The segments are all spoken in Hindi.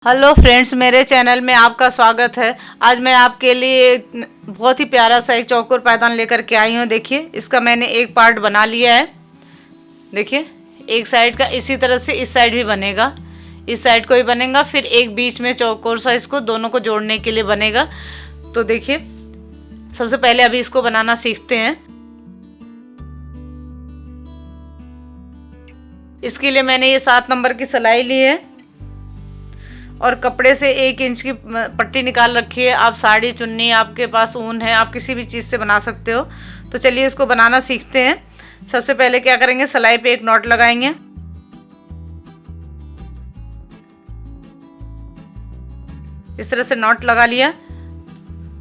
हेलो फ्रेंड्स, मेरे चैनल में आपका स्वागत है। आज मैं आपके लिए बहुत ही प्यारा सा एक चौकोर पायदान लेकर के आई हूँ। देखिए, इसका मैंने एक पार्ट बना लिया है। देखिए, एक साइड का इसी तरह से इस साइड भी बनेगा, इस साइड को भी बनेगा, फिर एक बीच में चौकोर सा इसको दोनों को जोड़ने के लिए बनेगा। तो देखिए, सबसे पहले अभी इसको बनाना सीखते हैं। इसके लिए मैंने ये 7 नंबर की सिलाई ली है और कपड़े से 1 इंच की पट्टी निकाल रखी है। आप साड़ी, चुन्नी, आपके पास ऊन है, आप किसी भी चीज़ से बना सकते हो। तो चलिए इसको बनाना सीखते हैं। सबसे पहले क्या करेंगे, सिलाई पे एक नॉट लगाएंगे। इस तरह से नॉट लगा लिया।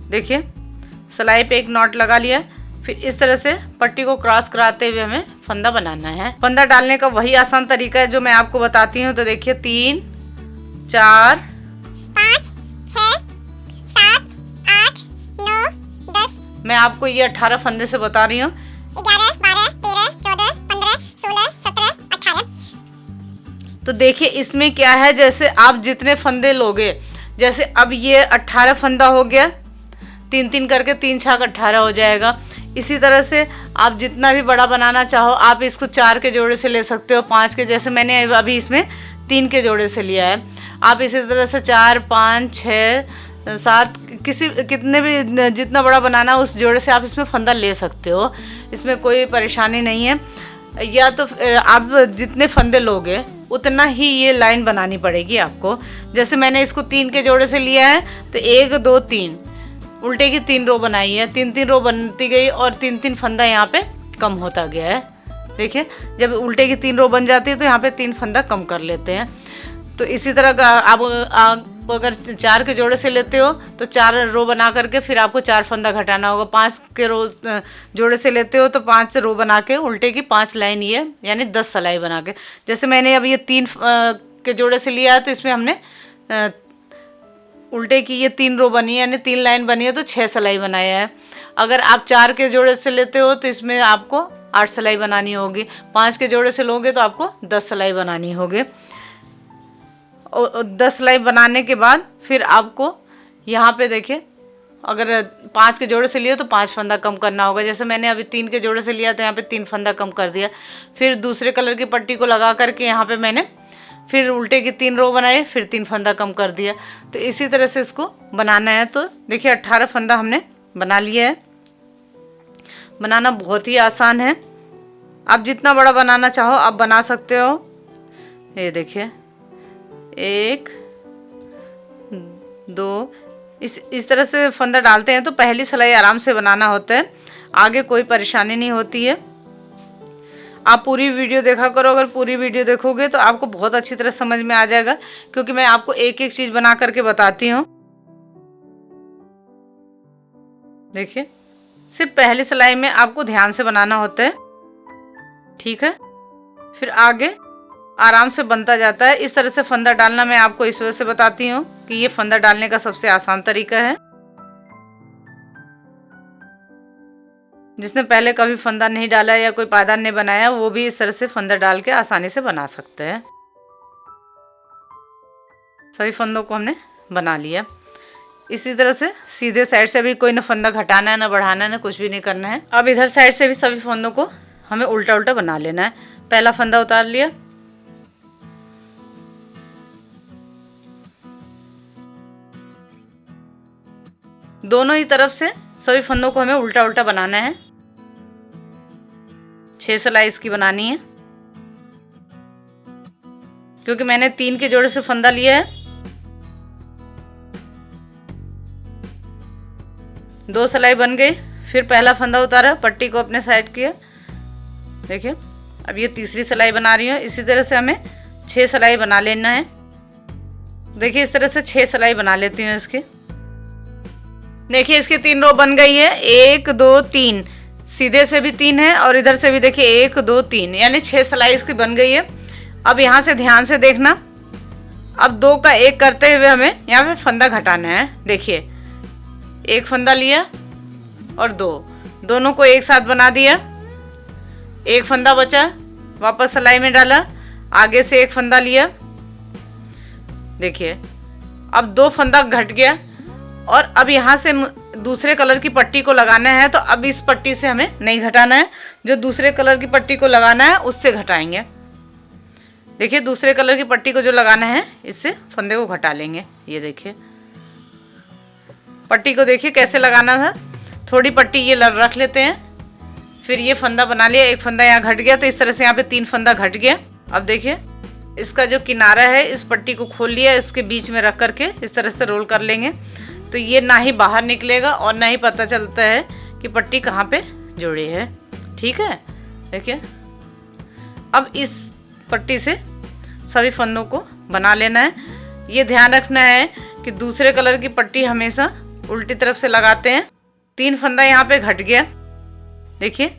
देखिए, सिलाई पे एक नॉट लगा लिया। फिर इस तरह से पट्टी को क्रॉस कराते हुए हमें फंदा बनाना है। फंदा डालने का वही आसान तरीका है जो मैं आपको बताती हूँ। तो देखिए, 3 4 5 6 7 8 9 10। मैं आपको ये 18 फंदे से बता रही हूँ। 11 12 13 14 15 16 17 18। तो देखिए, इसमें क्या है, जैसे आप जितने फंदे लोगे, जैसे अब ये 18 फंदा हो गया, 3-3 करके 3 छाक 18 हो जाएगा। इसी तरह से आप जितना भी बड़ा बनाना चाहो, आप इसको 4 के जोड़े से ले सकते हो, 5 के, जैसे मैंने अभी इसमें 3 के जोड़े से लिया है। आप इसी तरह से 4 5 6 7 कितने भी जितना बड़ा बनाना उस जोड़े से आप इसमें फंदा ले सकते हो। इसमें कोई परेशानी नहीं है। या तो आप जितने फंदे लोगे उतना ही ये लाइन बनानी पड़ेगी आपको। जैसे मैंने इसको 3 के जोड़े से लिया है, तो 1 2 3 उल्टे की 3 रो बनाई है। 3-3 रो बनती गई और 3-3 फंदा यहाँ पे कम होता गया है। देखिए, जब उल्टे की 3 रो बन जाती है तो यहाँ पे 3 फंदा कम कर लेते हैं। तो इसी तरह का आप अगर 4 के जोड़े से लेते हो तो 4 रो बना करके फिर आपको 4 फंदा घटाना होगा। 5 के जोड़े से लेते हो तो 5 रो बना के उल्टे की 5 लाइन, ये यानी 10 सिलाई बना के। जैसे मैंने अब ये 3 के जोड़े से लिया है, तो इसमें हमने उल्टे की ये 3 रो बनी है, यानी 3 लाइन बनी है, तो 6 सिलाई बनाया है। अगर आप 4 के जोड़े से लेते हो तो इसमें आपको 8 सिलाई बनानी होगी। 5 के जोड़े से लोगे तो आपको 10 सिलाई बनानी होगी। और 10 सिलाई बनाने के बाद फिर आपको यहाँ पे देखिए, अगर 5 के जोड़े से लिए तो 5 फंदा कम करना होगा। जैसे मैंने अभी 3 के जोड़े से लिया तो यहाँ पे 3 फंदा कम कर दिया। फिर दूसरे कलर की पट्टी को लगा करके यहाँ पे मैंने फिर उल्टे की 3 रो बनाए, फिर 3 फंदा कम कर दिया। तो इसी तरह से इसको बनाना है। तो देखिए, 18 फंदा हमने बना लिया है। बनाना बहुत ही आसान है। आप जितना बड़ा बनाना चाहो आप बना सकते हो। ये देखिए, 1 2 इस तरह से फंदा डालते हैं तो पहली सिलाई आराम से बनाना होता है, आगे कोई परेशानी नहीं होती है। आप पूरी वीडियो देखा करो। अगर पूरी वीडियो देखोगे तो आपको बहुत अच्छी तरह समझ में आ जाएगा, क्योंकि मैं आपको एक एक चीज़ बना करके बताती हूँ। देखिए, सिर्फ पहली सिलाई में आपको ध्यान से बनाना होता है, ठीक है। फिर आगे आराम से बनता जाता है। इस तरह से फंदा डालना मैं आपको इस वजह से बताती हूँ कि ये फंदा डालने का सबसे आसान तरीका है। जिसने पहले कभी फंदा नहीं डाला या कोई पायदान नहीं बनाया, वो भी इस तरह से फंदा डाल के आसानी से बना सकते हैं। सभी फंदों को हमने बना लिया। इसी तरह से सीधे साइड से भी कोई ना फंदा घटाना है, ना बढ़ाना है, ना कुछ भी नहीं करना है। अब इधर साइड से भी सभी फंदों को हमें उल्टा उल्टा बना लेना है। पहला फंदा उतार लिया, दोनों ही तरफ से सभी फंदों को हमें उल्टा उल्टा बनाना है। 6 सिलाई इसकी बनानी है, क्योंकि मैंने 3 के जोड़े से फंदा लिया है। 2 सिलाई बन गई। फिर पहला फंदा उतारा, पट्टी को अपने साइड किया। देखिए, अब ये तीसरी सिलाई बना रही हूँ। इसी तरह से हमें 6 सिलाई बना लेना है। देखिए, इस तरह से 6 सिलाई बना लेती हूँ इसकी। देखिए, इसकी 3 रो बन गई है। 1 2 3, सीधे से भी 3 है और इधर से भी देखिए 1 2 3, यानी 6 सिलाई इसकी बन गई है। अब यहाँ से ध्यान से देखना। अब 2 का 1 करते हुए हमें यहाँ पे फंदा घटाना है। देखिए, 1 फंदा लिया और 2, दोनों को एक साथ बना दिया। 1 फंदा बचा, वापस सिलाई में डाला, आगे से 1 फंदा लिया। देखिए, अब 2 फंदा घट गया और अब यहाँ से दूसरे कलर की पट्टी को लगाना है, तो अब इस पट्टी से हमें नहीं घटाना है, जो दूसरे कलर की पट्टी को लगाना है उससे घटाएंगे। देखिए दूसरे कलर की पट्टी को जो लगाना है इससे फंदे को घटा लेंगे। ये देखिए पट्टी को देखिए कैसे लगाना था, थोड़ी पट्टी ये रख लेते हैं, फिर ये फंदा बना लिया, एक फंदा यहाँ घट गया, तो इस तरह से यहाँ पे 3 फंदा घट गया। अब देखिए इसका जो किनारा है इस पट्टी को खोल लिया, इसके बीच में रख करके इस तरह से रोल कर लेंगे, तो ये ना ही बाहर निकलेगा और ना ही पता चलता है कि पट्टी कहाँ पे जुड़ी है। ठीक है, देखिए अब इस पट्टी से सभी फंदों को बना लेना है। ये ध्यान रखना है कि दूसरे कलर की पट्टी हमेशा उल्टी तरफ से लगाते हैं। 3 फंदा यहाँ पे घट गया, देखिए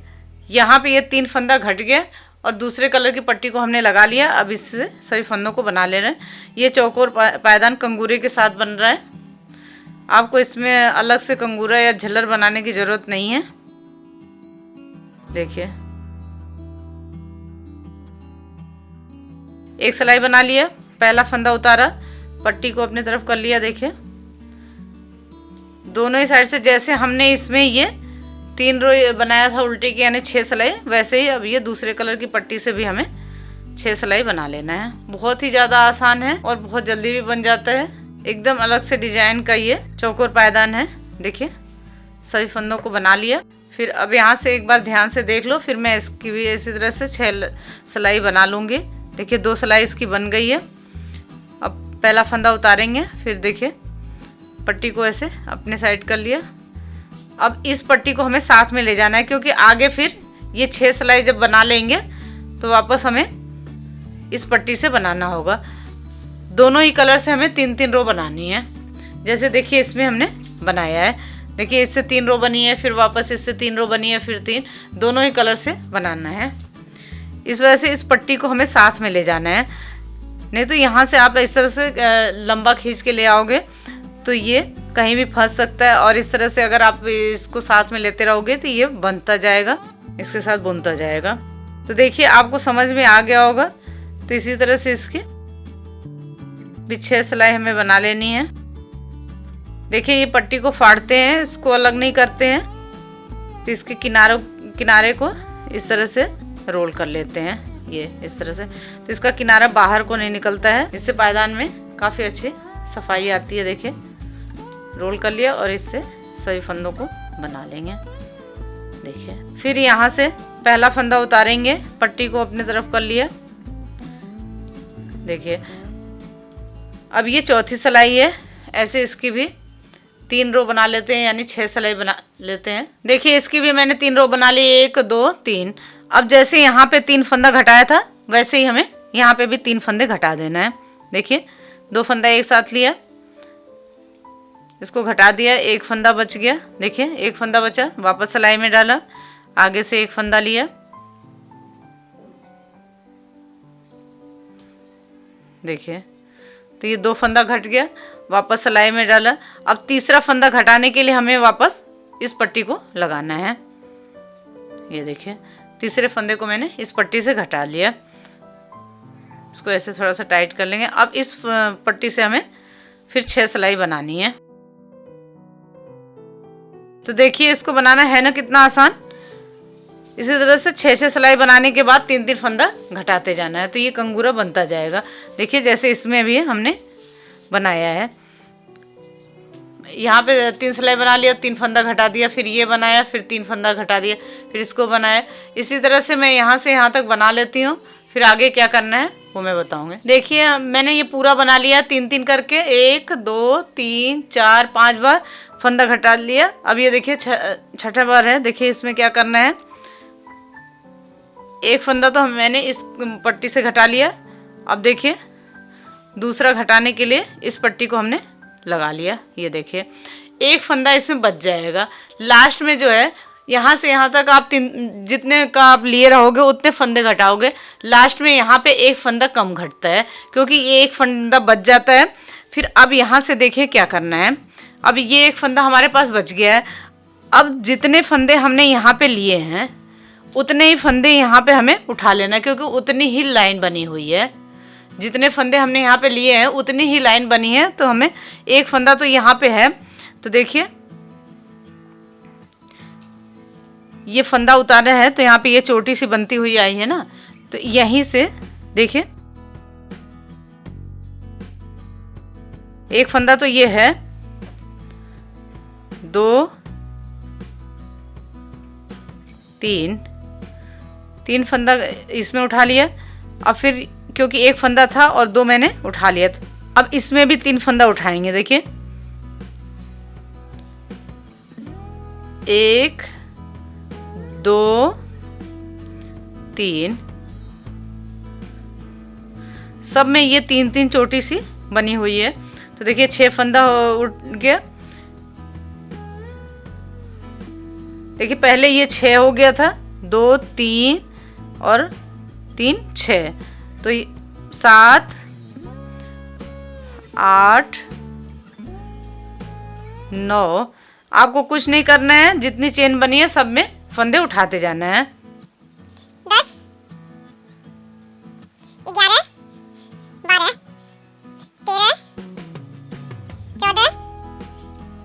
यहाँ पे ये 3 फंदा घट गया और दूसरे कलर की पट्टी को हमने लगा लिया। अब इससे सभी फंदों को बना ले रहे हैं। ये चौकोर पायदान कंगूरे के साथ बन रहा है, आपको इसमें अलग से कंगूरा या झल्लर बनाने की ज़रूरत नहीं है। देखिए एक सिलाई बना लिया, पहला फंदा उतारा, पट्टी को अपनी तरफ कर लिया। देखिए दोनों ही साइड से जैसे हमने इसमें ये 3 रो बनाया था उल्टे की, यानी 6 सिलाई, वैसे ही अब ये दूसरे कलर की पट्टी से भी हमें 6 सिलाई बना लेना है। बहुत ही ज़्यादा आसान है और बहुत जल्दी भी बन जाता है। एकदम अलग से डिजाइन का ये चौकोर पायदान है। देखिए सभी फंदों को बना लिया। फिर अब यहाँ से एक बार ध्यान से देख लो, फिर मैं इसकी भी इसी तरह से 6 सिलाई बना लूँगी। देखिए 2 सिलाई इसकी बन गई है। अब पहला फंदा उतारेंगे, फिर देखिए पट्टी को ऐसे अपने साइड कर लिया। अब इस पट्टी को हमें साथ में ले जाना है, क्योंकि आगे फिर ये 6 सिलाई जब बना लेंगे तो वापस हमें इस पट्टी से बनाना होगा। दोनों ही कलर से हमें 3-3 रो बनानी है। जैसे देखिए इसमें हमने बनाया है, देखिए इससे 3 रो बनी है, फिर वापस इससे 3 रो बनी है, फिर 3, दोनों ही कलर से बनाना है। इस वजह से इस पट्टी को हमें साथ में ले जाना है, नहीं तो यहाँ से आप इस तरह से लंबा खींच के ले आओगे तो ये कहीं भी फंस सकता है। और इस तरह से अगर आप इसको साथ में लेते रहोगे तो ये बनता जाएगा, इसके साथ बुनता जाएगा। तो देखिए आपको समझ में आ गया होगा। तो इसी तरह से इसकी भी 6 सिलाई हमें बना लेनी है। देखिए ये पट्टी को फाड़ते हैं, इसको अलग नहीं करते हैं, तो इसके किनारे को इस तरह से रोल कर लेते हैं, ये इस तरह से, तो इसका किनारा बाहर को नहीं निकलता है। इससे पायदान में काफ़ी अच्छी सफाई आती है। देखिए रोल कर लिया और इससे सभी फंदों को बना लेंगे। देखिए फिर यहाँ से पहला फंदा उतारेंगे, पट्टी को अपनी तरफ कर लिया। देखिए अब ये चौथी सिलाई है, ऐसे इसकी भी 3 रो बना लेते हैं, यानी 6 सिलाई बना लेते हैं। देखिए इसकी भी मैंने 3 रो बना ली, 1 2 3। अब जैसे यहाँ पे 3 फंदा घटाया था वैसे ही हमें यहाँ पे भी 3 फंदे घटा देना है। देखिए 2 फंदा एक साथ लिया, इसको घटा दिया, 1 फंदा बच गया। देखिए 1 फंदा बचा, वापस सिलाई में डाला, आगे से 1 फंदा लिया। देखिए तो ये 2 फंदा घट गया, वापस सिलाई में डाला। अब तीसरा फंदा घटाने के लिए हमें वापस इस पट्टी को लगाना है। ये देखिए तीसरे फंदे को मैंने इस पट्टी से घटा लिया, इसको ऐसे थोड़ा सा टाइट कर लेंगे। अब इस पट्टी से हमें फिर 6 सिलाई बनानी है। तो देखिए इसको बनाना है ना कितना आसान। इसी तरह से 6 सिलाई बनाने के बाद 3-3 फंदा घटाते जाना है, तो ये कंगूरा बनता जाएगा। देखिए जैसे इसमें भी हमने बनाया है, यहाँ पे 3 सिलाई बना लिया, 3 फंदा घटा दिया, फिर ये बनाया, फिर 3 फंदा घटा दिया, फिर इसको बनाया। इसी तरह से मैं यहाँ से यहाँ तक बना लेती हूँ, फिर आगे क्या करना है वो मैं बताऊँगी। देखिए मैंने ये पूरा बना लिया 3-3 करके, 1 2 3 4 5 बार फंदा घटा लिया। अब ये देखिए 6ठा बार है। देखिए इसमें क्या करना है, 1 फंदा तो मैंने इस पट्टी से घटा लिया। अब देखिए दूसरा घटाने के लिए इस पट्टी को हमने लगा लिया। ये देखिए 1 फंदा इसमें बच जाएगा। लास्ट में जो है यहाँ से यहाँ तक आप जितने का आप लिए रहोगे उतने फंदे घटाओगे, लास्ट में यहाँ पे 1 फंदा कम घटता है, क्योंकि ये 1 फंदा बच जाता है। फिर अब यहाँ से देखिए क्या करना है। अब ये 1 फंदा हमारे पास बच गया है। अब जितने फंदे हमने यहाँ पे लिए हैं उतने ही फंदे यहाँ पे हमें उठा लेना, क्योंकि उतनी ही लाइन बनी हुई है। जितने फंदे हमने यहाँ पे लिए हैं उतनी ही लाइन बनी है, तो हमें एक फंदा तो यहाँ पे है। तो देखिए ये फंदा उतारा है तो यहाँ पे ये चोटी सी बनती हुई आई है ना, तो यहीं से देखिए एक फंदा तो ये है, 2 3 फंदा इसमें उठा लिया। अब फिर क्योंकि एक फंदा था और 2 मैंने उठा लिया, तो अब इसमें भी 3 फंदा उठाएंगे। देखिए 1 2 3, सब में ये 3 चोटी सी बनी हुई है। तो देखिए 6 फंदा उठ गया। देखिए पहले ये 6 हो गया था, 2 3 और 3 6, तो 7 8 9। आपको कुछ नहीं करना है, जितनी चेन बनी है सब में फंदे उठाते जाना है। 10 11 12 13 14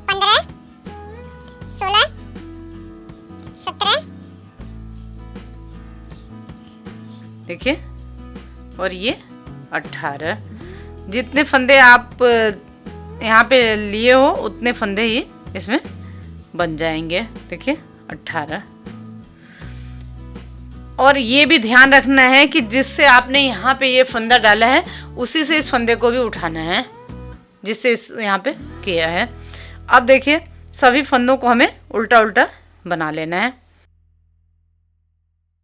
15 16 17। देखिए और ये 18। जितने फंदे आप यहाँ पे लिए हो उतने फंदे ही इसमें बन जाएंगे। देखिए 18। और ये भी ध्यान रखना है कि जिससे आपने यहाँ पे ये फंदा डाला है उसी से इस फंदे को भी उठाना है, जिससे इस यहाँ पे किया है। अब देखिए सभी फंदों को हमें उल्टा उल्टा बना लेना है।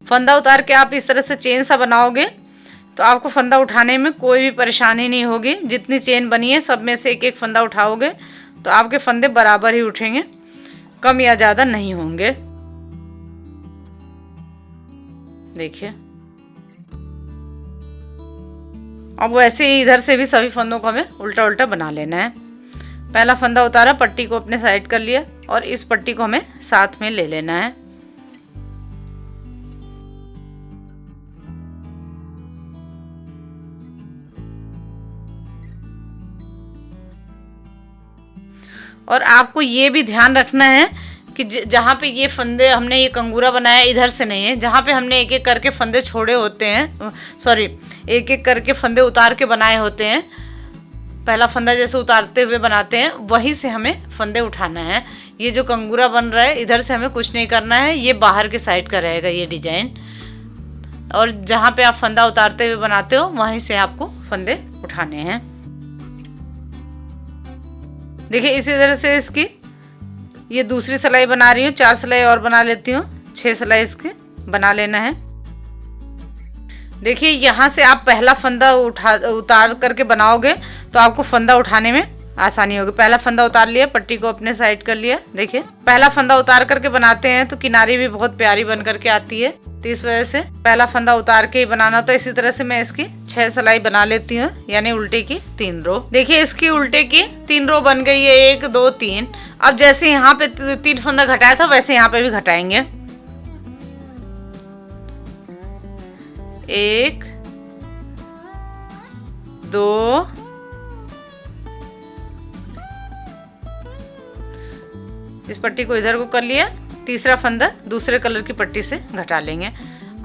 फंदा उतार के आप इस तरह से चेन सा बनाओगे तो आपको फंदा उठाने में कोई भी परेशानी नहीं होगी। जितनी चेन बनी है सब में से एक एक फंदा उठाओगे तो आपके फंदे बराबर ही उठेंगे, कम या ज़्यादा नहीं होंगे। देखिए अब वैसे ही इधर से भी सभी फंदों को हमें उल्टा उल्टा बना लेना है। पहला फंदा उतारा, पट्टी को अपने साइड कर लिया और इस पट्टी को हमें साथ में ले लेना है। और आपको ये भी ध्यान रखना है कि जहाँ पे ये फंदे हमने ये कंगूरा बनाया इधर से नहीं है, जहाँ पे हमने एक एक करके फंदे छोड़े होते हैं, सॉरी एक एक करके फंदे उतार के बनाए होते हैं, पहला फंदा जैसे उतारते हुए बनाते हैं वहीं से हमें फंदे उठाना है। ये जो कंगूरा बन रहा है इधर से हमें कुछ नहीं करना है, ये बाहर के साइड का रहेगा ये डिजाइन। और जहाँ पे आप फंदा उतारते हुए बनाते हो वहीं से आपको फंदे उठाने हैं। देखिए इसी तरह से इसकी ये दूसरी सिलाई बना रही हूँ, 4 सिलाई और बना लेती हूँ, 6 सिलाई इसके बना लेना है। देखिए यहाँ से आप पहला फंदा उतार करके बनाओगे तो आपको फंदा उठाने में आसानी होगी। पहला फंदा उतार लिया, पट्टी को अपने साइड कर लिया। देखिए पहला फंदा उतार करके बनाते हैं तो किनारी भी बहुत प्यारी बन करके आती है, तो इस वजह से पहला फंदा उतार के ही बनाना। तो इसी तरह से मैं इसकी 6 सिलाई बना लेती हूँ, यानी उल्टे की 3 रो। देखिए इसकी उल्टे की 3 रो बन गई है, 1 2 3। अब जैसे यहाँ पे 3 फंदा घटाया था वैसे यहाँ पे भी घटाएंगे। 1 2 इस पट्टी को इधर को कर लिया, तीसरा फंदा दूसरे कलर की पट्टी से घटा लेंगे।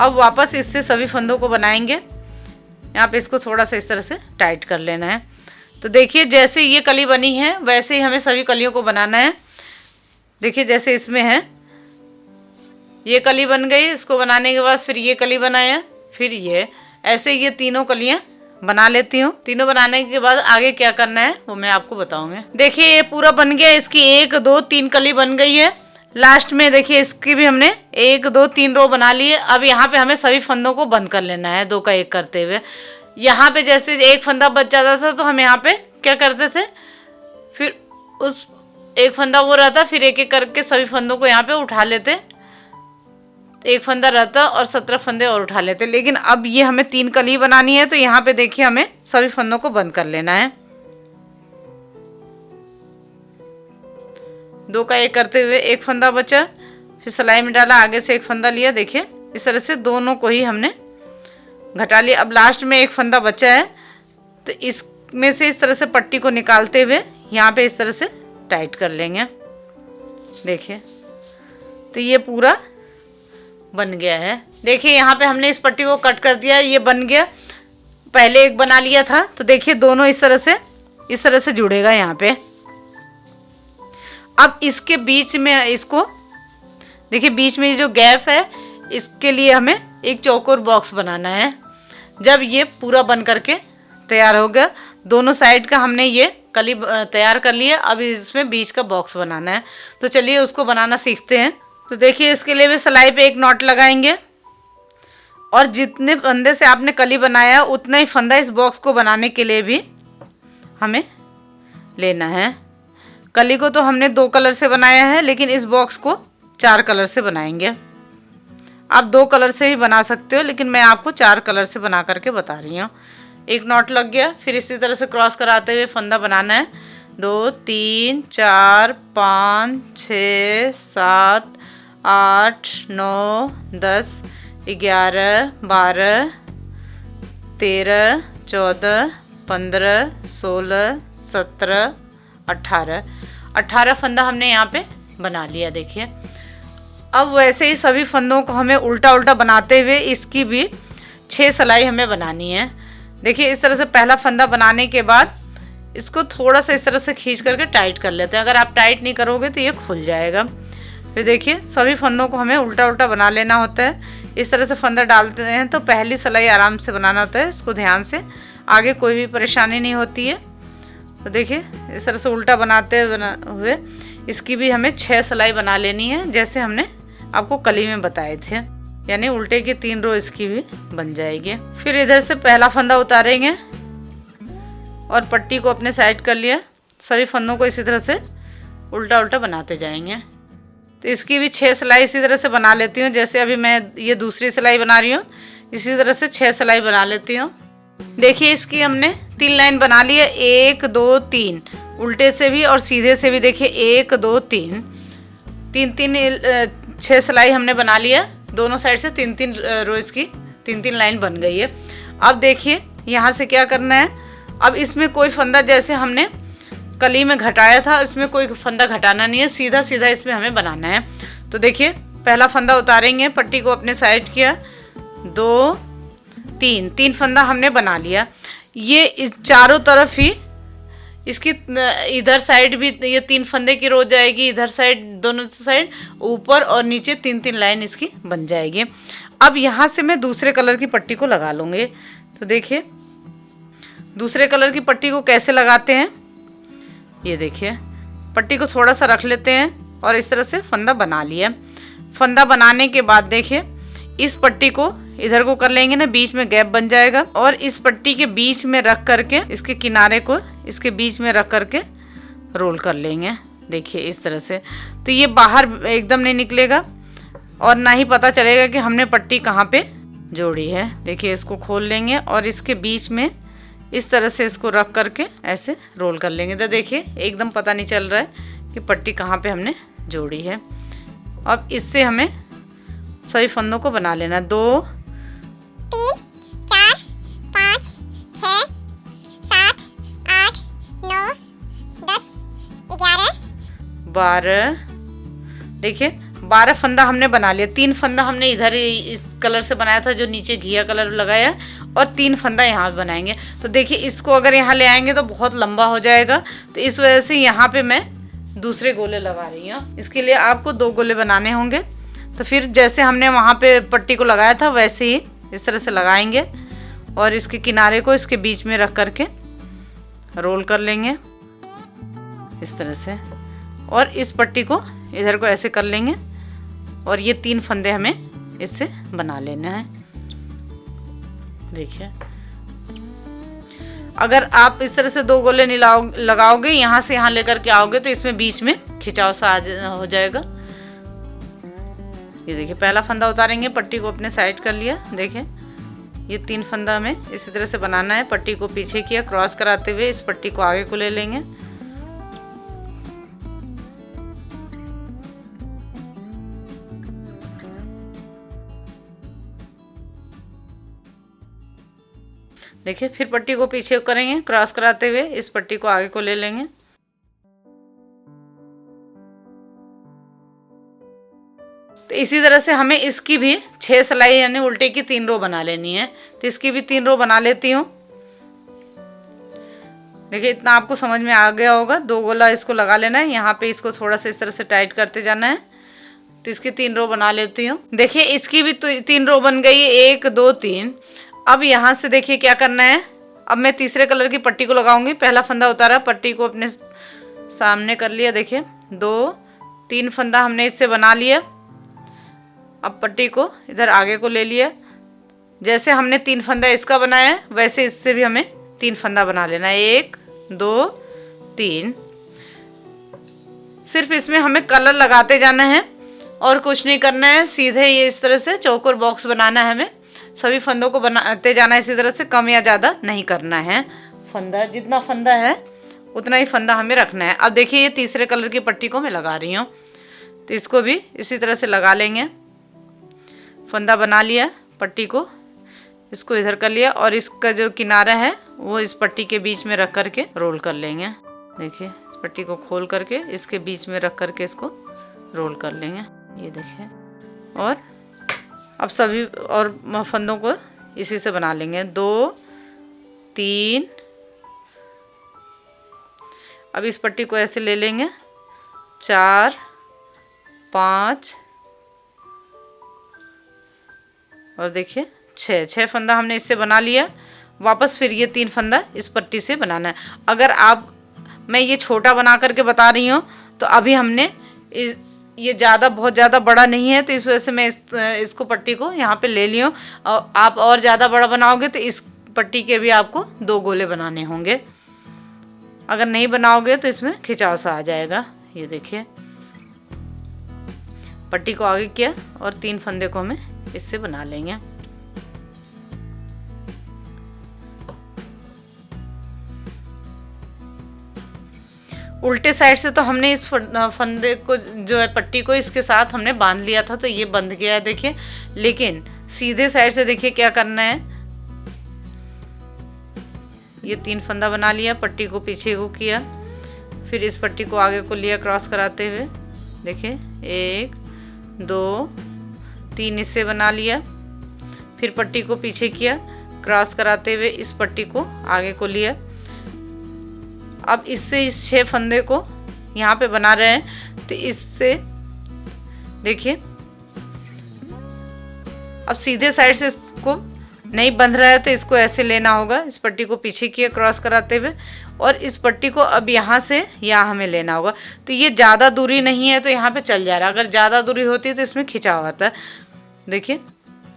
अब वापस इससे सभी फंदों को बनाएंगे। यहाँ पे इसको थोड़ा सा इस तरह से टाइट कर लेना है। तो देखिए जैसे ये कली बनी है वैसे ही हमें सभी कलियों को बनाना है। देखिए जैसे इसमें है ये कली बन गई, इसको बनाने के बाद फिर ये कली बनाया, फिर ये, ऐसे ये तीनों कलियां बना लेती हूँ। तीनों बनाने के बाद आगे क्या करना है वो मैं आपको बताऊंगी। देखिए ये पूरा बन गया, इसकी 1 2 3 कली बन गई है। लास्ट में देखिए इसकी भी हमने 1 2 3 रो बना लिए। अब यहाँ पे हमें सभी फंदों को बंद कर लेना है 2 का 1 करते हुए। यहाँ पे जैसे एक फंदा बच जाता था तो हम यहाँ पे क्या करते थे, फिर उस एक फंदा वो रहता, फिर एक एक करके सभी फंदों को यहाँ पे उठा लेते, एक फंदा रहता और 17 फंदे और उठा लेते। लेकिन अब ये हमें 3 कली बनानी है तो यहाँ पे देखिए हमें सभी फंदों को बंद कर लेना है। 2 का 1 करते हुए एक फंदा बचा, फिर सिलाई में डाला, आगे से एक फंदा लिया। देखिए इस तरह से दोनों को ही हमने घटा लिया। अब लास्ट में एक फंदा बचा है तो इसमें से इस तरह से पट्टी को निकालते हुए यहाँ पे इस तरह से टाइट कर लेंगे। देखिए, तो ये पूरा बन गया है। देखिए यहाँ पे हमने इस पट्टी को कट कर दिया, ये बन गया। पहले एक बना लिया था, तो देखिए दोनों इस तरह से जुड़ेगा यहाँ पे। अब इसके बीच में इसको देखिए, बीच में ये जो गैप है, इसके लिए हमें एक चौकोर बॉक्स बनाना है। जब ये पूरा बन करके तैयार हो गया, दोनों साइड का हमने ये कली तैयार कर लिया। अब इसमें बीच का बॉक्स बनाना है, तो चलिए उसको बनाना सीखते हैं। तो देखिए, इसके लिए भी सिलाई पे एक नॉट लगाएंगे और जितने फंदे से आपने कली बनाया उतना ही फंदा इस बॉक्स को बनाने के लिए भी हमें लेना है। कली को तो हमने 2 कलर से बनाया है, लेकिन इस बॉक्स को 4 कलर से बनाएंगे। आप 2 कलर से ही बना सकते हो, लेकिन मैं आपको 4 कलर से बना करके बता रही हूँ। एक नॉट लग गया, फिर इसी तरह से क्रॉस कराते हुए फंदा बनाना है। 2 3 4 5 6 7 8 9 10 11 12 13 14 15 16 17 18 फंदा हमने यहाँ पे बना लिया। देखिए, अब वैसे ही सभी फंदों को हमें उल्टा उल्टा बनाते हुए इसकी भी 6 सिलाई हमें बनानी है। देखिए, इस तरह से पहला फंदा बनाने के बाद इसको थोड़ा सा इस तरह से खींच करके टाइट कर लेते हैं। अगर आप टाइट नहीं करोगे तो ये खुल जाएगा। फिर देखिए, सभी फंदों को हमें उल्टा उल्टा बना लेना होता है। इस तरह से फंदा डालते हैं तो पहली सिलाई आराम से बनाना होता है, इसको ध्यान से, आगे कोई भी परेशानी नहीं होती है। तो देखिए, इस तरह से उल्टा बनाते हुए इसकी भी हमें 6 सिलाई बना लेनी है, जैसे हमने आपको कली में बताए थे। यानी उल्टे की 3 रो इसकी भी बन जाएगी। फिर इधर से पहला फंदा उतारेंगे और पट्टी को अपने साइड कर लिया। सभी फंदों को इसी तरह से उल्टा उल्टा बनाते जाएंगे। तो इसकी भी 6 सिलाई इसी तरह से बना लेती हूँ। जैसे अभी मैं ये दूसरी सिलाई बना रही हूँ, इसी तरह से 6 सिलाई बना लेती हूँ। देखिए, इसकी हमने 3 लाइन बना ली है, 1 2 3, उल्टे से भी और सीधे से भी। देखिए, 1 2 3 6 सिलाई हमने बना लिया। दोनों साइड से 3 रो इसकी 3 लाइन बन गई है। अब देखिए, यहाँ से क्या करना है, अब इसमें कोई फंदा जैसे हमने कली में घटाया था, इसमें कोई फंदा घटाना नहीं है, सीधा सीधा इसमें हमें बनाना है। तो देखिए, पहला फंदा उतारेंगे, पट्टी को अपने साइड किया, 2 3 फंदा हमने बना लिया। ये चारों तरफ ही इसकी इधर साइड भी ये 3 फंदे की रो जाएगी, इधर साइड, दोनों साइड, ऊपर और नीचे 3 लाइन इसकी बन जाएगी। अब यहाँ से मैं दूसरे कलर की पट्टी को लगा लूँगी। तो देखिए, दूसरे कलर की पट्टी को कैसे लगाते हैं, ये देखिए, पट्टी को थोड़ा सा रख लेते हैं और इस तरह से फंदा बना लिया। फंदा बनाने के बाद देखिए, इस पट्टी को इधर को कर लेंगे ना, बीच में गैप बन जाएगा, और इस पट्टी के बीच में रख करके इसके किनारे को इसके बीच में रख करके रोल कर लेंगे। देखिए, इस तरह से। तो ये बाहर एकदम नहीं निकलेगा और ना ही पता चलेगा कि हमने पट्टी कहाँ पे जोड़ी है। देखिए, इसको खोल लेंगे और इसके बीच में इस तरह से इसको रख करके ऐसे रोल कर लेंगे। तो देखिए, एकदम पता नहीं चल रहा है कि पट्टी कहाँ पे हमने जोड़ी है। अब इससे हमें सभी फंदों को बना लेना। 2 3 4 5 6 7 8 9 10 11 12। देखिए, 12 फंदा हमने बना लिया। 3 फंदा हमने इधर इस कलर से बनाया था, जो नीचे घिया कलर लगाया, और 3 फंदा यहाँ पे बनाएंगे। तो देखिए, इसको अगर यहाँ ले आएंगे तो बहुत लंबा हो जाएगा, तो इस वजह से यहाँ पे मैं दूसरे गोले लगा रही हूँ। इसके लिए आपको 2 गोले बनाने होंगे। तो फिर जैसे हमने वहाँ पे पट्टी को लगाया था वैसे ही इस तरह से लगाएंगे और इसके किनारे को इसके बीच में रख करके रोल कर लेंगे इस तरह से, और इस पट्टी को इधर को ऐसे कर लेंगे और ये 3 फंदे हमें इससे बना लेना है। देखिए, अगर आप इस तरह से 2 गोले नहीं लगाओगे, यहाँ से यहाँ लेकर के आओगे तो इसमें बीच में खिंचाव सा हो जाएगा। ये देखिए, पहला फंदा उतारेंगे, पट्टी को अपने साइड कर लिया। देखिए, ये 3 फंदा हमें इसी तरह से बनाना है। पट्टी को पीछे किया, क्रॉस कराते हुए इस पट्टी को आगे को ले लेंगे। देखिए फिर पट्टी को पीछे करेंगे, क्रॉस कराते हुए इस पट्टी को आगे को ले लेंगे। तो इसी तरह से हमें इसकी भी 6 सिलाई यानी उल्टे की 3 रो बना लेनी है। तो इसकी भी 3 रो बना लेती हूँ। देखिए इतना आपको समझ में आ गया होगा। 2 गोला इसको लगा लेना है, यहाँ पे इसको थोड़ा सा इस तरह से टाइट करते जाना है। तो इसकी 3 रो बना लेती हूँ। देखिए इसकी भी 3 रो बन गई है, 1 2 3। अब यहाँ से देखिए क्या करना है। अब मैं तीसरे कलर की पट्टी को लगाऊंगी। पहला फंदा उतारा, पट्टी को अपने सामने कर लिया। देखिए 2 3 फंदा हमने इससे बना लिया। अब पट्टी को इधर आगे को ले लिया। जैसे हमने 3 फंदा इसका बनाया है वैसे इससे भी हमें 3 फंदा बना लेना है, 1 2 3। सिर्फ इसमें हमें कलर लगाते जाना है और कुछ नहीं करना है। सीधे ये इस तरह से चौकोर बॉक्स बनाना है हमें। सभी फंदों को बनाते जाना है इसी तरह से, कम या ज़्यादा नहीं करना है। फंदा जितना फंदा है उतना ही फंदा हमें रखना है। अब देखिए ये तीसरे कलर की पट्टी को मैं लगा रही हूँ। तो इसको भी इसी तरह से लगा लेंगे। फंदा बना लिया, पट्टी को इसको इधर कर लिया और इसका जो किनारा है वो इस पट्टी के बीच में रख करके रोल कर लेंगे। देखिए इस पट्टी को खोल करके इसके बीच में रख करके इसको रोल कर लेंगे। ये देखिए, और अब सभी और फंदों को इसी से बना लेंगे। 2 3। अब इस पट्टी को ऐसे ले लेंगे। 4 5 और देखिए 6 फंदा हमने इससे बना लिया। वापस फिर ये 3 फंदा इस पट्टी से बनाना है। अगर मैं ये छोटा बना करके बता रही हूँ तो अभी हमने ये बहुत ज़्यादा बड़ा नहीं है, तो इस वजह से मैं इसको पट्टी को यहाँ पे ले ली हूँ। और आप और ज़्यादा बड़ा बनाओगे तो इस पट्टी के भी आपको 2 गोले बनाने होंगे। अगर नहीं बनाओगे तो इसमें खिंचाव सा आ जाएगा। ये देखिए पट्टी को आगे किया और 3 फंदे को हमें इससे बना लेंगे। उल्टे साइड से तो हमने इस फंदे को जो है पट्टी को इसके साथ हमने बांध लिया था, तो ये बंध गया है देखिए। लेकिन सीधे साइड से देखिए क्या करना है। ये 3 फंदा बना लिया, पट्टी को पीछे को किया, फिर इस पट्टी को आगे को लिया क्रॉस कराते हुए। देखिए 1 2 3 इससे बना लिया, फिर पट्टी को पीछे किया, क्रॉस कराते हुए इस पट्टी को आगे को लिया। अब इससे इस 6 फंदे को यहाँ पे बना रहे हैं, तो इससे देखिए अब सीधे साइड से इसको नहीं बंध रहा है तो इसको ऐसे लेना होगा। इस पट्टी को पीछे किया क्रॉस कराते हुए और इस पट्टी को अब यहाँ से यहाँ हमें लेना होगा। तो ये ज़्यादा दूरी नहीं है तो यहाँ पे चल जा रहा है। अगर ज़्यादा दूरी होती है तो इसमें खिंचाव आता है। देखिए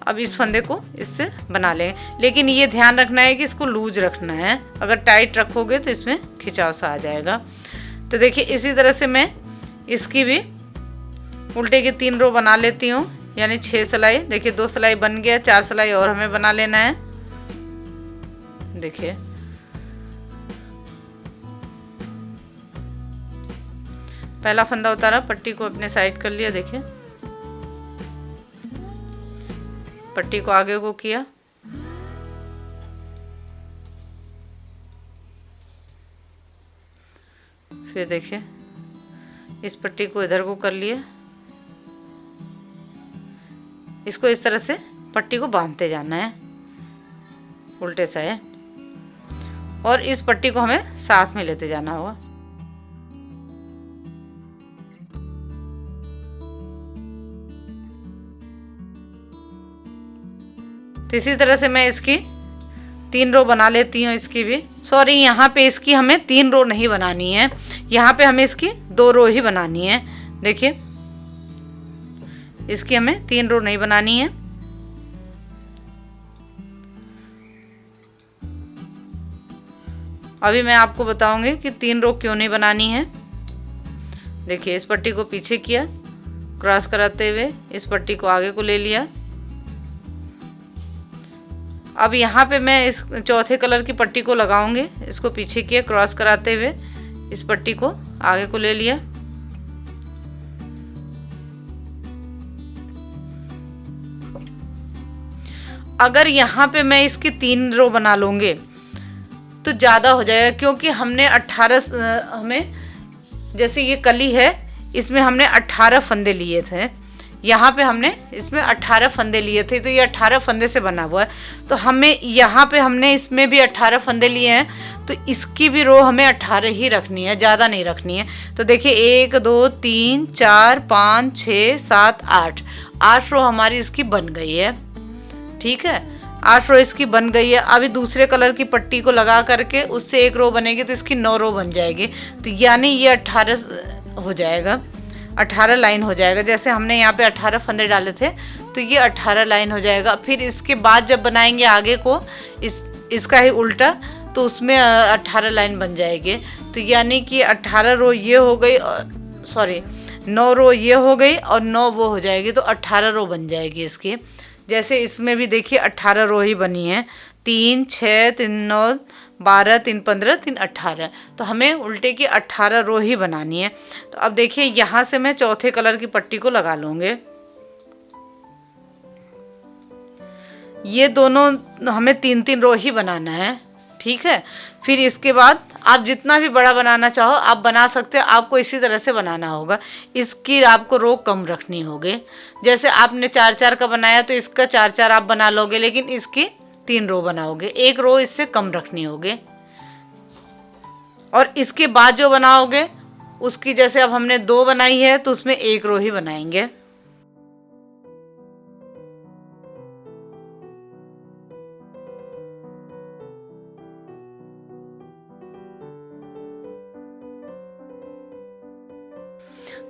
अब इस फंदे को इससे बना लेंगे, लेकिन ये ध्यान रखना है कि इसको लूज रखना है। अगर टाइट रखोगे तो इसमें खिंचाव सा आ जाएगा। तो देखिए इसी तरह से मैं इसकी भी उल्टे की 3 रो बना लेती हूँ, यानी 6 सिलाई। देखिए 2 सिलाई बन गया, 4 सिलाई और हमें बना लेना है। देखिए पहला फंदा उतारा, पट्टी को अपने साइड कर लिया। देखिए पट्टी को आगे को किया, फिर देखिए इस पट्टी को इधर को कर लिया। इसको इस तरह से पट्टी को बांधते जाना है उल्टे साइड, और इस पट्टी को हमें साथ में लेते जाना होगा। तो इसी तरह से मैं इसकी 3 रो बना लेती हूँ। इसकी भी सॉरी, यहाँ पे इसकी हमें 3 रो नहीं बनानी है, यहाँ पे हमें इसकी 2 रो ही बनानी है। देखिए इसकी हमें 3 रो नहीं बनानी है। अभी मैं आपको बताऊंगी कि 3 रो क्यों नहीं बनानी है। देखिए इस पट्टी को पीछे किया, क्रॉस कराते हुए इस पट्टी को आगे को ले लिया। अब यहाँ पे मैं इस चौथे कलर की पट्टी को लगाऊंगी। इसको पीछे किया, क्रॉस कराते हुए इस पट्टी को आगे को ले लिया। अगर यहाँ पे मैं इसकी 3 रो बना लूँगी तो ज़्यादा हो जाएगा, क्योंकि हमने 18 हमें जैसे ये कली है इसमें हमने 18 फंदे लिए थे, यहाँ पे हमने इसमें 18 फंदे लिए थे, तो ये 18 फंदे से बना हुआ है। तो हमें यहाँ पे हमने इसमें भी 18 फंदे लिए हैं, तो इसकी भी रो हमें 18 ही रखनी है, ज़्यादा नहीं रखनी है। तो देखिए 1 2 3 4 5 6 7 8 रो हमारी इसकी बन गई है। ठीक है, 8 रो इसकी बन गई है। अभी दूसरे कलर की पट्टी को लगा करके उससे 1 रो बनेगी, तो इसकी 9 रो बन जाएगी। तो यानी ये 18 हो जाएगा, 18 लाइन हो जाएगा। जैसे हमने यहाँ पे 18 फंदे डाले थे तो ये 18 लाइन हो जाएगा। फिर इसके बाद जब बनाएंगे आगे को इसका ही उल्टा, तो उसमें 18 लाइन बन जाएगी। तो यानी कि 18 रो ये हो गई, सॉरी 9 रो ये हो गई और 9 वो हो जाएगी, तो 18 रो बन जाएगी इसकी। जैसे इसमें भी देखिए 18 रो ही बनी है, 3 6 3 9 12 3 15 3 18। तो हमें उल्टे की 18 रो ही बनानी है। तो अब देखिए यहाँ से मैं चौथे कलर की पट्टी को लगा लूँगी। ये दोनों हमें 3 रो ही बनाना है। ठीक है, फिर इसके बाद आप जितना भी बड़ा बनाना चाहो आप बना सकते हो, आपको इसी तरह से बनाना होगा। इसकी आपको रो कम रखनी होगी। जैसे आपने 4 का बनाया तो इसका 4 आप बना लोगे, लेकिन इसकी 3 रो बनाओगे, 1 रो इससे कम रखनी होगी। और इसके बाद जो बनाओगे उसकी, जैसे अब हमने 2 बनाई है तो उसमें 1 रो ही बनाएंगे।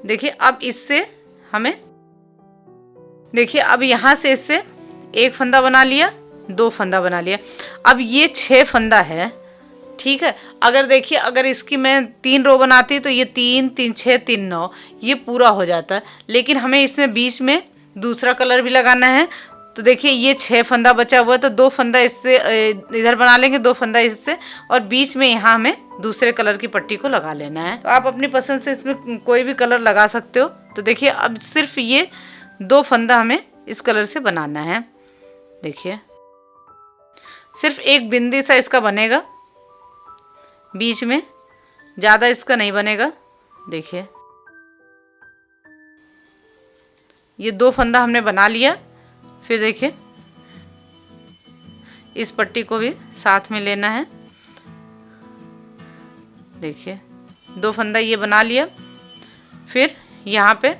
देखिए अब इससे हमें, देखिए अब यहाँ से इससे 1 फंदा बना लिया, 2 फंदा बना लिया। अब ये 6 फंदा है। ठीक है, अगर देखिए अगर इसकी मैं 3 रो बनाती तो ये 3 3 6 3 9 ये पूरा हो जाता, लेकिन हमें इसमें बीच में दूसरा कलर भी लगाना है। तो देखिए ये 6 फंदा बचा हुआ है, तो 2 फंदा इससे इधर बना लेंगे, 2 फंदा इससे, और बीच में यहाँ हमें दूसरे कलर की पट्टी को लगा लेना है। तो आप अपनी पसंद से इसमें कोई भी कलर लगा सकते हो। तो देखिए अब सिर्फ ये 2 फंदा हमें इस कलर से बनाना है। देखिए सिर्फ एक बिंदी सा इसका बनेगा बीच में, ज़्यादा इसका नहीं बनेगा। देखिए ये 2 फंदा हमने बना लिया। फिर देखिए इस पट्टी को भी साथ में लेना है। देखिए 2 फंदा ये बना लिया। फिर यहाँ पे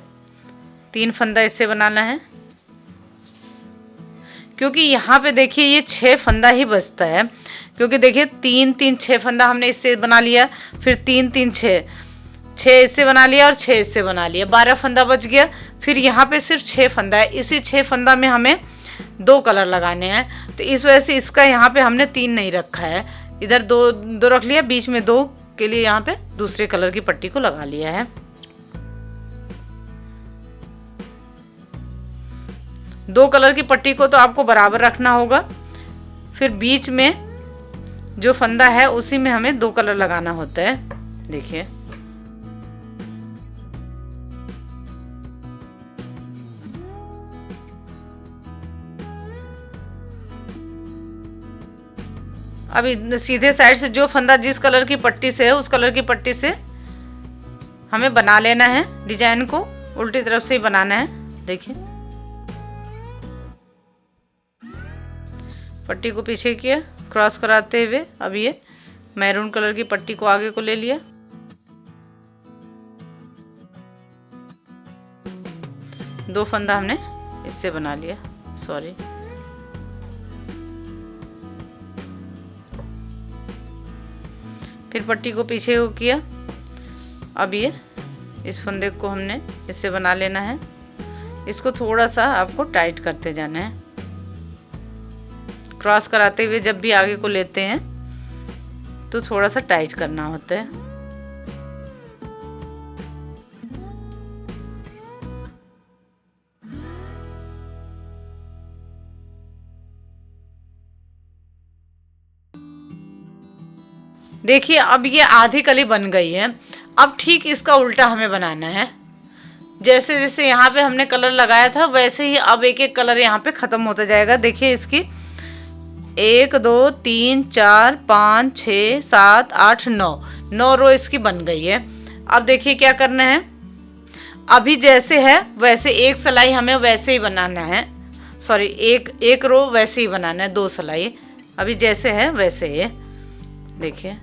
3 फंदा इससे बनाना है, क्योंकि यहाँ पे देखिए ये 6 फंदा ही बचता है। क्योंकि देखिए 3 3 6 फंदा हमने इससे बना लिया, फिर 3 3 6 इससे बना लिया और 6 इससे बना लिया, 12 फंदा बच गया। फिर यहाँ पे सिर्फ 6 फंदा है। इसी 6 फंदा में हमें 2 कलर लगाने हैं, तो इस वजह से इसका यहाँ पे हमने 3 नहीं रखा है, इधर 2 रख लिया, बीच में 2 के लिए यहाँ पे दूसरे कलर की पट्टी को लगा लिया है। 2 कलर की पट्टी को तो आपको बराबर रखना होगा। फिर बीच में जो फंदा है उसी में हमें 2 कलर लगाना होता है। देखिए अब सीधे साइड से जो फंदा जिस कलर की पट्टी से है उस कलर की पट्टी से हमें बना लेना है। डिजाइन को उल्टी तरफ से ही बनाना है। देखिए पट्टी को पीछे किया, क्रॉस कराते हुए अब ये मैरून कलर की पट्टी को आगे को ले लिया। दो फंदा हमने इससे बना लिया, सॉरी। फिर पट्टी को पीछे को किया। अब ये इस फंदे को हमने इससे बना लेना है। इसको थोड़ा सा आपको टाइट करते जाना है, क्रॉस कराते हुए जब भी आगे को लेते हैं तो थोड़ा सा टाइट करना होता है। देखिए अब ये आधी कली बन गई है। अब ठीक इसका उल्टा हमें बनाना है। जैसे जैसे यहाँ पे हमने कलर लगाया था वैसे ही अब एक एक कलर यहाँ पे ख़त्म होता जाएगा। देखिए इसकी 1 2 3 4 5 6 7 8 9 रो इसकी बन गई है। अब देखिए क्या करना है, अभी जैसे है वैसे एक सिलाई हमें वैसे ही बनाना है, सॉरी एक रो वैसे ही बनाना है, 2 सिलाई अभी जैसे है वैसे ही। देखिए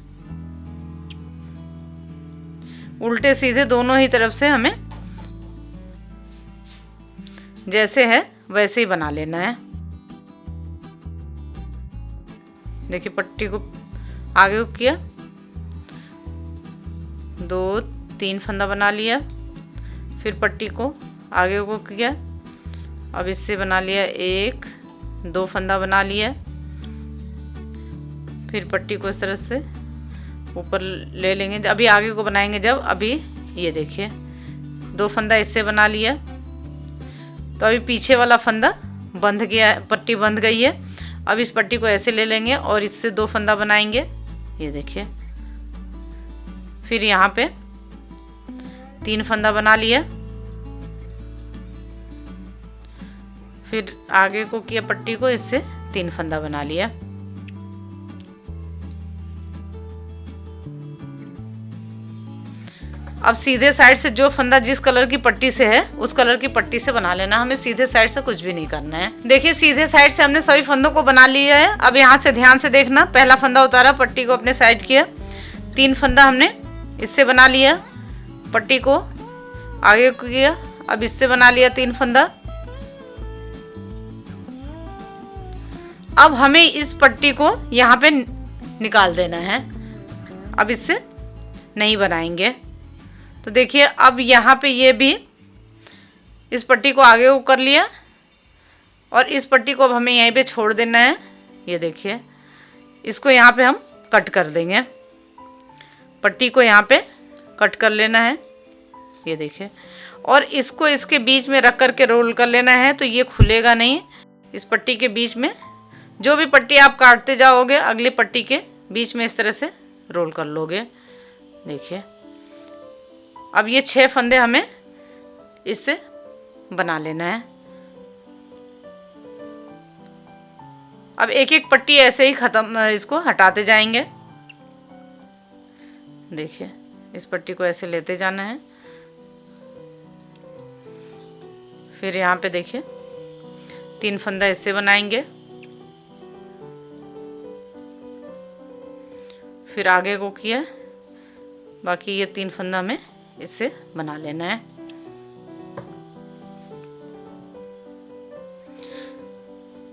उल्टे सीधे दोनों ही तरफ से हमें जैसे है वैसे ही बना लेना है। देखिए पट्टी को आगे को किया, 2 3 फंदा बना लिया, फिर पट्टी को आगे को किया, अब इससे बना लिया 1 2 फंदा बना लिया, फिर पट्टी को इस तरह से ऊपर ले लेंगे, अभी आगे को बनाएंगे जब, अभी ये देखिए 2 फंदा इससे बना लिया, तो अभी पीछे वाला फंदा बंध गया, पट्टी बंध गई है। अब इस पट्टी को ऐसे ले लेंगे और इससे 2 फंदा बनाएंगे, ये देखिए, फिर यहाँ पे 3 फंदा बना लिया, फिर आगे को किया पट्टी को, इससे 3 फंदा बना लिया। अब सीधे साइड से जो फंदा जिस कलर की पट्टी से है उस कलर की पट्टी से बना लेना, हमें सीधे साइड से कुछ भी नहीं करना है। देखिए सीधे साइड से हमने सभी फंदों को बना लिया है। अब यहाँ से ध्यान से देखना, पहला फंदा उतारा, पट्टी को अपने साइड किया, 3 फंदा हमने इससे बना लिया, पट्टी को आगे किया, अब इससे बना लिया 3 फंदा। अब हमें इस पट्टी को यहाँ पे निकाल देना है, अब इससे नहीं बनाएंगे। तो देखिए अब यहाँ पे ये भी इस पट्टी को आगे को कर लिया और इस पट्टी को अब हमें यहीं पे छोड़ देना है। ये देखिए इसको यहाँ पे हम कट कर देंगे, पट्टी को यहाँ पे कट कर लेना है, ये देखिए, और इसको इसके बीच में रख कर के रोल कर लेना है, तो ये खुलेगा नहीं। इस पट्टी के बीच में जो भी पट्टी आप काटते जाओगे अगली पट्टी के बीच में इस तरह से रोल कर लोगे। देखिए अब ये 6 फंदे हमें इससे बना लेना है। अब एक एक पट्टी ऐसे ही खत्म, इसको हटाते जाएंगे। देखिए इस पट्टी को ऐसे लेते जाना है, फिर यहाँ पे देखिए 3 फंदा इससे बनाएंगे, फिर आगे को किया, बाकी ये 3 फंदा हमें इससे बना लेना है।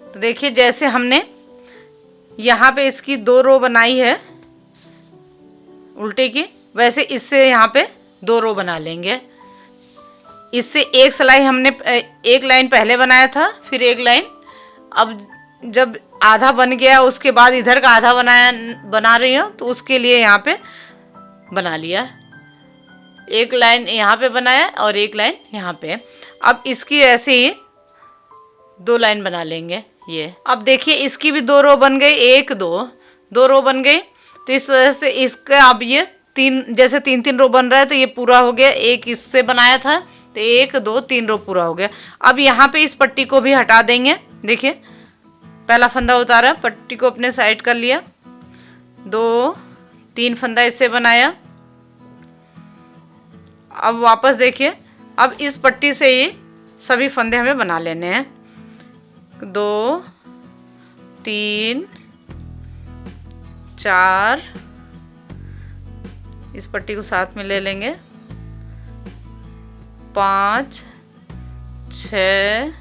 तो देखिए जैसे हमने यहाँ पे इसकी 2 रो बनाई है उल्टे की, वैसे इससे यहाँ पे 2 रो बना लेंगे। इससे एक सिलाई हमने एक लाइन पहले बनाया था, फिर एक लाइन, अब जब आधा बन गया उसके बाद इधर का आधा बना रही हूँ, तो उसके लिए यहाँ पे बना लिया, एक लाइन यहाँ पे बनाया और एक लाइन यहाँ पे। अब इसकी ऐसे ही 2 लाइन बना लेंगे ये। अब देखिए इसकी भी 2 रो बन गई, 1 2 रो बन गई। तो इस वजह से इसका अब ये 3 जैसे 3 रो बन रहा है, तो ये पूरा हो गया। एक इससे बनाया था तो 1 2 3 रो पूरा हो गया। अब यहाँ पे इस पट्टी को भी हटा देंगे। देखिए पहला फंदा उतारा, पट्टी को अपने साइड कर लिया, 2 3 फंदा इससे बनाया। अब वापस देखिए, अब इस पट्टी से ही सभी फंदे हमें बना लेने हैं, 2 3 4, इस पट्टी को साथ में ले लेंगे, 5 6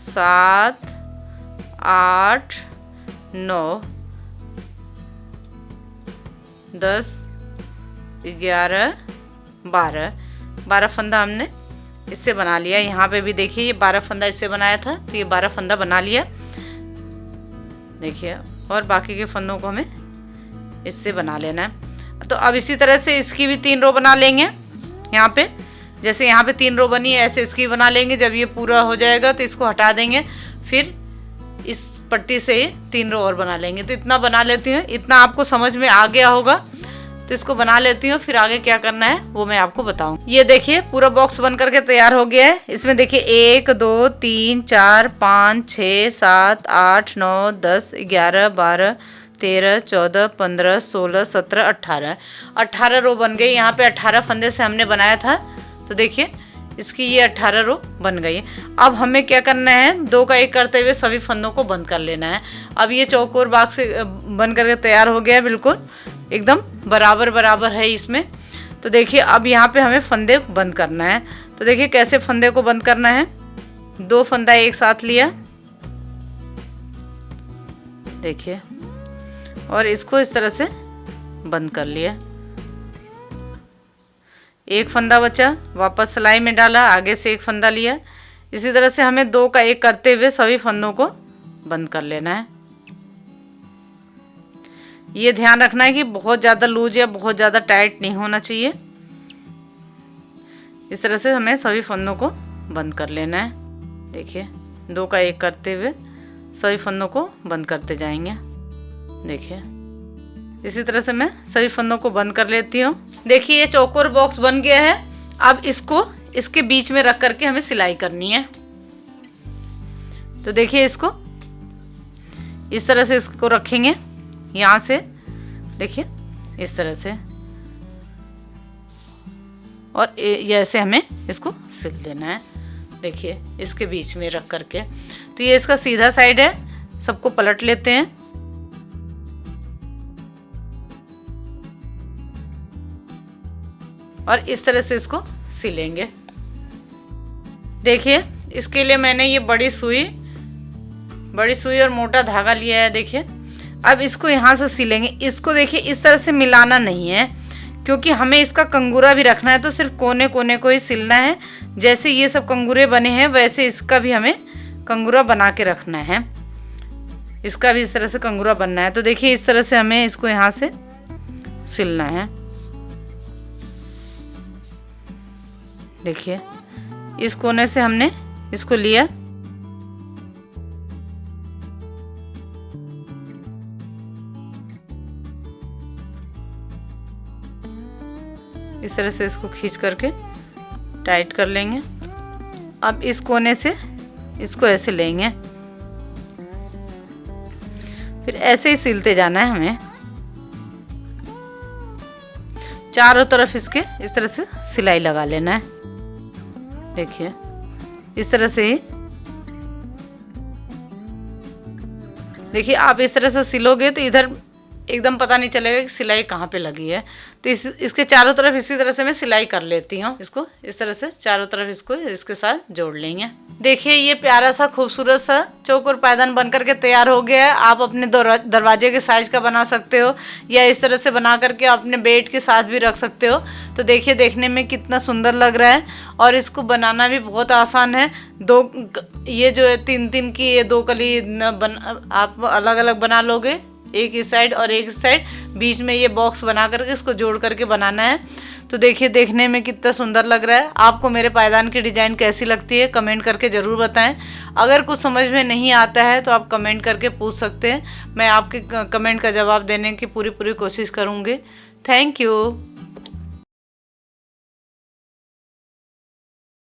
7 8 9 10 11 12 फंदा हमने इससे बना लिया। यहाँ पे भी देखिए ये 12 फंदा इससे बनाया था, तो ये 12 फंदा बना लिया। देखिए और बाकी के फंदों को हमें इससे बना लेना है। तो अब इसी तरह से इसकी भी 3 रो बना लेंगे। यहाँ पे जैसे यहाँ पे 3 रो बनी है, ऐसे इसकी बना लेंगे। जब ये पूरा हो जाएगा तो इसको हटा देंगे, फिर इस पट्टी से 3 रो और बना लेंगे। तो इतना बना लेती हूँ, इतना आपको समझ में आ गया होगा। तो इसको बना लेती हूँ, फिर आगे क्या करना है वो मैं आपको बताऊँ। ये देखिए पूरा बॉक्स बन करके तैयार हो गया है। इसमें देखिए 1 2 3 4 5 6 7 8 9 10 11 12 13 14 15 16 17 18 रो बन गई। यहाँ पे 18 फंदे से हमने बनाया था, तो देखिए इसकी ये 18 रो बन गई है। अब हमें क्या करना है, 2 का 1 करते हुए सभी फंदों को बंद कर लेना है। अब ये चौकोर बाग से बन करके तैयार हो गया है, बिल्कुल एकदम बराबर बराबर है इसमें। तो देखिए अब यहाँ पे हमें फंदे बंद करना है। तो देखिए कैसे फंदे को बंद करना है। 2 फंदा एक साथ लिया, देखिए, और इसको इस तरह से बंद कर लिया। 1 फंदा बचा, वापस सिलाई में डाला, आगे से 1 फंदा लिया। इसी तरह से हमें 2 का 1 करते हुए सभी फंदों को बंद कर लेना है। ये ध्यान रखना है कि बहुत ज़्यादा लूज या बहुत ज़्यादा टाइट नहीं होना चाहिए। इस तरह से हमें सभी फंदों को बंद कर लेना है। देखिए 2 का 1 करते हुए सभी फंदों को बंद करते जाएंगे। देखिए इसी तरह से मैं सभी फंदों को बंद कर लेती हूँ। देखिए ये चौकोर बॉक्स बन गया है। अब इसको इसके बीच में रख करके हमें सिलाई करनी है। तो देखिए इसको इस तरह से इसको रखेंगे, यहाँ से देखिए इस तरह से, और ऐसे हमें इसको सिल देना है। देखिए इसके बीच में रख करके। तो ये इसका सीधा साइड है, सबको पलट लेते हैं। और इस तरह से इसको सिलेंगे। देखिए इसके लिए मैंने ये बड़ी सुई और मोटा धागा लिया है। देखिए अब इसको यहाँ से सिलेंगे। इसको देखिए इस तरह से मिलाना नहीं है, क्योंकि हमें इसका कंगूरा भी रखना है, तो सिर्फ कोने कोने को ही सिलना है। जैसे ये सब कंगूरे बने हैं वैसे इसका भी हमें कंगूरा बना के रखना है। इसका भी इस तरह से कंगूरा बनना है। तो देखिए इस तरह से हमें इसको यहाँ से सिलना है। देखिए इस कोने से हमने इसको लिया, इस तरह से इसको खींच करके टाइट कर लेंगे। अब इस कोने से इसको ऐसे लेंगे, फिर ऐसे ही सिलते जाना है हमें। चारों तरफ इसके इस तरह से सिलाई लगा लेना है। देखिए इस तरह से ही। देखिए आप इस तरह से सिलोगे तो इधर एकदम पता नहीं चलेगा कि सिलाई कहाँ पे लगी है। तो इसके चारों तरफ इसी तरह से मैं सिलाई कर लेती हूँ। इसको इस तरह से चारों तरफ इसको इसके साथ जोड़ लेंगे। देखिए ये प्यारा सा खूबसूरत सा चौकोर पायदान बन करके तैयार हो गया है। आप अपने दरवाजे के साइज का बना सकते हो, या इस तरह से बना करके अपने बेड के साथ भी रख सकते हो। तो देखिए देखने में कितना सुंदर लग रहा है, और इसको बनाना भी बहुत आसान है। ये जो है 3-3 की ये 2 कली आप अलग अलग बना लोगे, एक इस साइड और एक इस साइड, बीच में ये बॉक्स बना करके इसको जोड़ करके बनाना है। तो देखिए देखने में कितना सुंदर लग रहा है। आपको मेरे पायदान की डिज़ाइन कैसी लगती है कमेंट करके ज़रूर बताएं। अगर कुछ समझ में नहीं आता है तो आप कमेंट करके पूछ सकते हैं, मैं आपके कमेंट का जवाब देने की पूरी कोशिश करूँगी। Thank you.